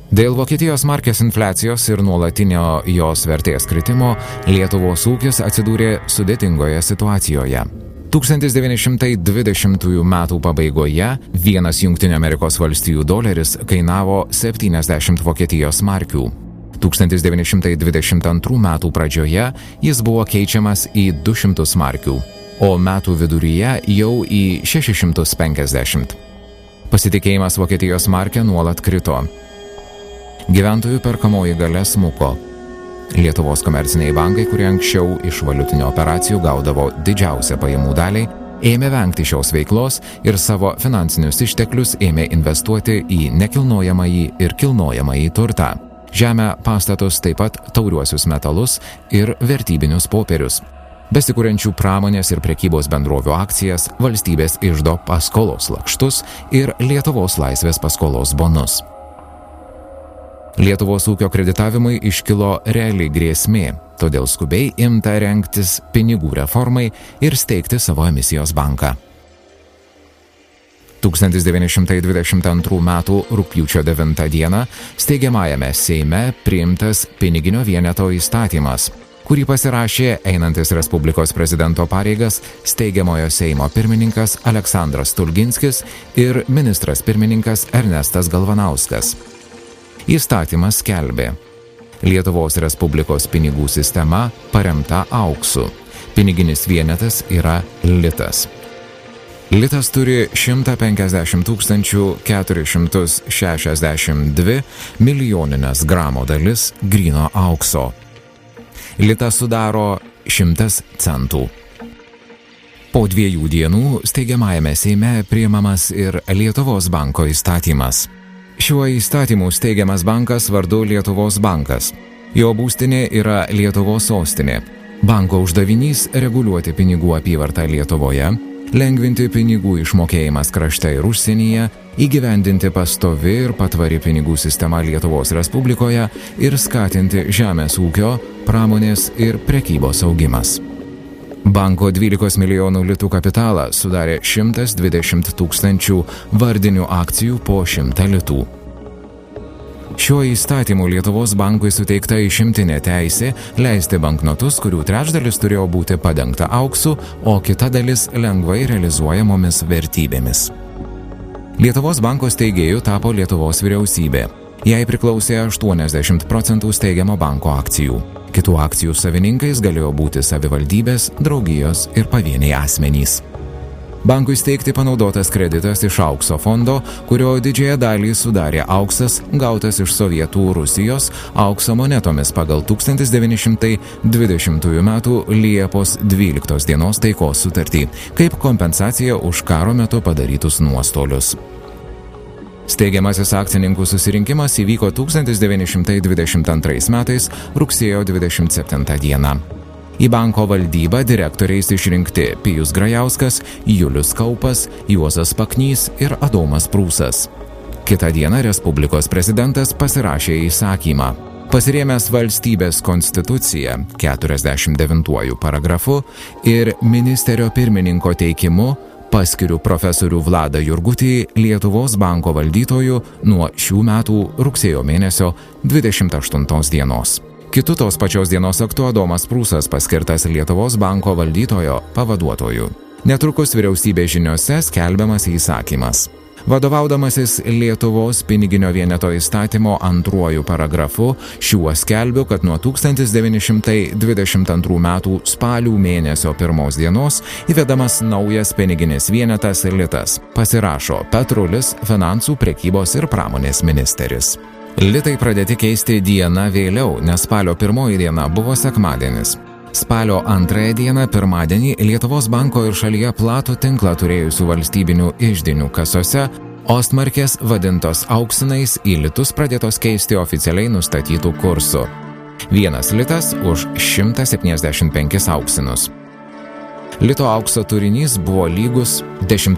Dėl Vokietijos markės infliacijos ir nuolatinio jos vertės kritimo Lietuvos ūkis atsidūrė sudėtingoje situacijoje. 1920 metų pabaigoje vienas Jungtinių Amerikos valstijų doleris kainavo 70 Vokietijos markių. 1922 metų pradžioje jis buvo keičiamas į 200 markių, o metų viduryje jau į 650. Pasitikėjimas Vokietijos marke nuolat krito. Gyventojų perkamoji galia smuko. Lietuvos komerciniai bankai, kurie anksčiau iš valiutinių operacijų gaudavo didžiausią pajamų dalį, ėmė vengti šios veiklos ir savo finansinius išteklius ėmė investuoti į nekilnojamąjį ir kilnojamąjį turtą, žemę, pastatus, taip pat tauriuosius metalus ir vertybinius popierius. Besikuriančių pramonės ir prekybos bendrovių akcijas, valstybės iždo paskolos lakštus ir Lietuvos laisvės paskolos bonus. Lietuvos ūkio kreditavimui iškilo reali grėsmė, todėl skubiai imta rengtis pinigų reformai ir steigti savo emisijos banką. 1922 m. rugpjūčio 9 d. steigiamajame Seime priimtas piniginio vieneto įstatymas, kurį pasirašė einantis Respublikos prezidento pareigas steigiamojo Seimo pirmininkas Aleksandras Stulginskis ir ministras pirmininkas Ernestas Galvanauskas. Įstatymas skelbė: Lietuvos Respublikos pinigų sistema paremta auksu. Piniginis vienetas yra litas. Litas turi 150 462 milijoninės gramo dalis gryno aukso. Litas sudaro 100 centų. Po 2 dienų steigiamajame Seime priimamas ir Lietuvos banko įstatymas. Šiuo įstatymu steigiamas bankas vardu Lietuvos bankas. Jo būstinė yra Lietuvos sostinė. Banko uždavinys – reguliuoti pinigų apyvartą Lietuvoje, lengvinti pinigų išmokėjimas krašte ir užsienyje, įgyvendinti pastovi ir patvari pinigų sistema Lietuvos Respublikoje ir skatinti žemės ūkio, pramonės ir prekybos augimas. Banko 12 milijonų litų kapitalą sudarė 120 000 vardinių akcijų po 100 litų. Šiuo įstatymu Lietuvos bankui suteikta išimtinė teisė leisti banknotus, kurių trečdalis turėjo būti padengta auksu, o kita dalis lengvai realizuojamomis vertybėmis. Lietuvos banko steigėjų tapo Lietuvos vyriausybė. Jai priklausė 80% steigiamo banko akcijų. Kitų akcijų savininkais galėjo būti savivaldybės, draugijos ir pavieniai asmenys. Bankui steigti panaudotas kreditas iš aukso fondo, kurio didžiąją dalį sudarė auksas gautas iš Sovietų Rusijos aukso monetomis pagal 1920 m. Liepos 12 d. taikos sutartį, kaip kompensacija už karo metu padarytus nuostolius. Steigiamasis akcininkų susirinkimas įvyko 1922 metais rugsėjo 27 d. Į banko valdybą direktoriais išrinkti Pijus Grajauskas, Julius Kaupas, Juozas Paknys ir Adomas Prūsas. Kitą dieną Respublikos prezidentas pasirašė įsakymą. Pasirėmęs valstybės konstituciją 49 paragrafu ir ministerio pirmininko teikimu, paskiriu profesorių Vladą Jurgutį Lietuvos banko valdytoju nuo šių metų rugsėjo mėnesio 28 dienos. Kitu tos pačios dienos aktu Adomas Prūsas paskirtas Lietuvos banko valdytojo pavaduotoju. Netrukus vyriausybės žiniose skelbiamas įsakymas. Vadovaudamasis Lietuvos piniginio vieneto įstatymo 2 paragrafu, šiuo skelbiu, kad nuo 1922 metų spalio mėnesio 1 dienos įvedamas naujas piniginis vienetas litas. Pasirašo Petrulis, finansų, prekybos ir pramonės ministeris. Litai pradėti keisti dieną vėliau, nes spalio 1 diena buvo sekmadienis. Spalio 2 dieną pirmadienį Lietuvos banko ir šalyje platų tinklą turėjusių valstybinių iždinių kasose ostmarkės vadintos auksinais į litus pradėtos keisti oficialiai nustatytų kursų. 1 litas už 175 auksinus. Lito aukso turinys buvo lygus 10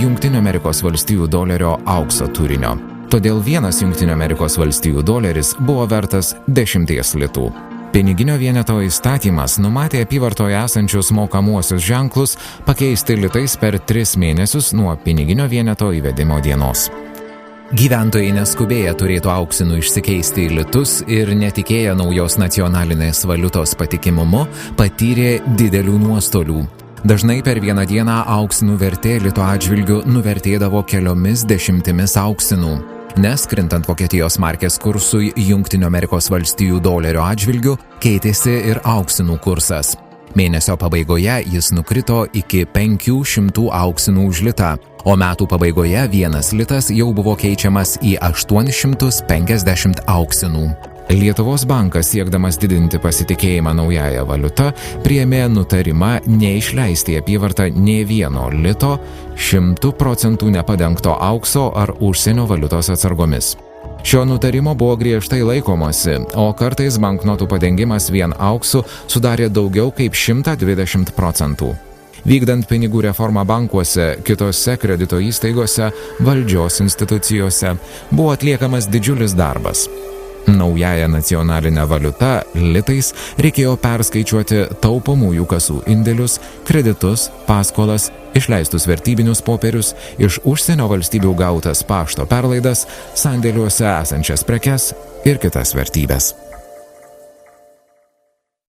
Jungtinių Amerikos valstijų dolerio aukso turinio. Todėl 1 Jungtinių Amerikos valstijų doleris buvo vertas 10 litų. Piniginio vieneto įstatymas numatė apyvartoje esančius mokamuosius ženklus pakeisti litais per 3 mėnesius nuo piniginio vieneto įvedimo dienos. Gyventojai neskubėję turėtų auksinų išsikeisti į litus ir netikėję naujos nacionalinės valiutos patikimumu patyrė didelių nuostolių. Dažnai per vieną dieną auksinų vertė lito atžvilgiu nuvertėdavo keliomis dešimtimis auksinų, nes krintant Vokietijos markės kursui Jungtinių Amerikos valstijų dolerio atžvilgiu keitėsi ir auksinų kursas. Mėnesio pabaigoje jis nukrito iki 500 auksinų už litą, o metų pabaigoje vienas litas jau buvo keičiamas į 850 auksinų. Lietuvos bankas, siekdamas didinti pasitikėjimą naująją valiutą, priėmė nutarimą neišleisti į apyvartą nė vieno lito 100% nepadengto aukso ar užsienio valiutos atsargomis. Šio nutarimo buvo griežtai laikomasi, o kartais banknotų padengimas vien auksu sudarė daugiau kaip 120%. Vykdant pinigų reformą bankuose, kitose kredito įstaigose, valdžios institucijose buvo atliekamas didžiulis darbas. Naująją nacionalinę valiutą litais reikėjo perskaičiuoti taupomųjų kasų indėlius, kreditus, paskolas, išleistus vertybinius popierius, iš užsienio valstybių gautas pašto perlaidas, sandėliuose esančias prekes ir kitas vertybes.